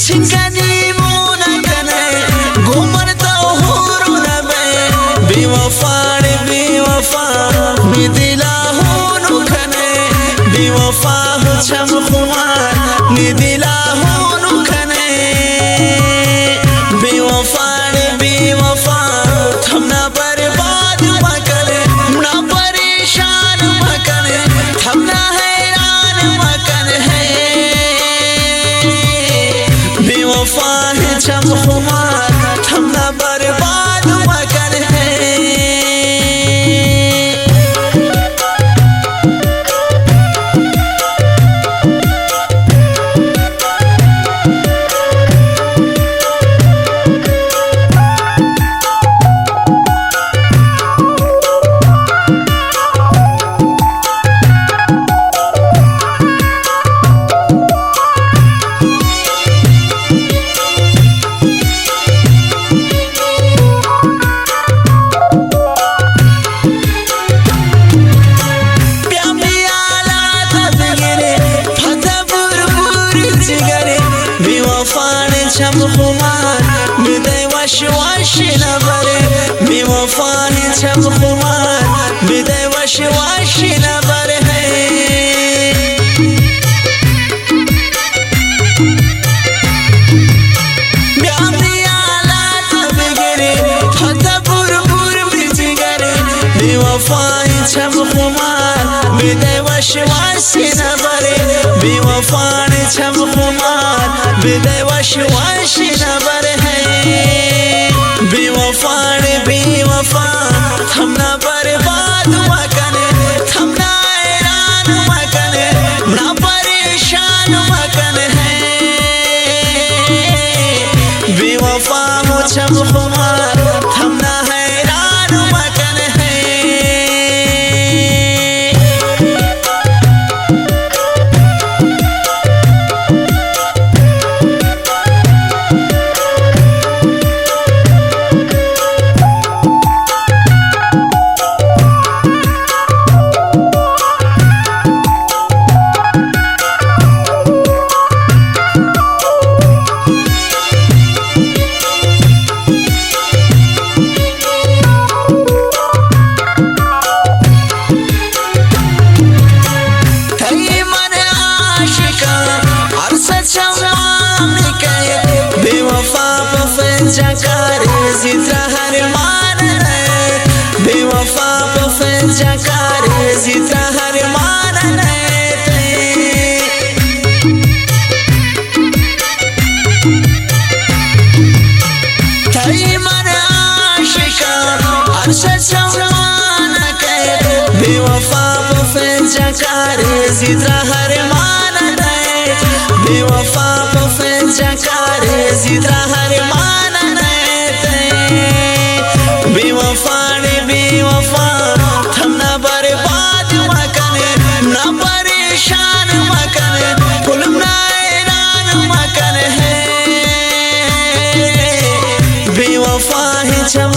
छिंकनी मुना कने घुमर तो हुरु नबे बेवफाड़ बेवफा निदिला हुनु कने बेवफा हो छम खुमार निदिला हुनु कने बेवफाड़ बेवफा थमना बर्बाद मकने ना परेशान मकने थमना हैरान मकने है बेवफा है छम खुमार थमना बर्बाद मकने है। छम खुमार बिदय वश वश नबरे बेवफा है छम खुमार बिदय वश वश नबरे है बेवफा है छम खुमार बिदय वश वश नबरे बेवफा है छम खुमार बिदय वश वश नबर है बेवफा बेवफा थमना बर्बाद मकने थमना हैरान मकने ना परेशान मकने है बेवफा हो छम खुमार थमना हैरान मकने है। जकारे जित्रा हर मान है बेवफा पफन जकारे जित्रा हर मान है थई मन आशिका अरशद शमान के बेवफा पफन जकारे जित्रा हर मान है बेवफा पफन जकारे जित्रा हर मान बेवफा बेवफा थमना बर्बाद मकने ना परेशान मकने कुलना हैरान मकने है बेवफा है छम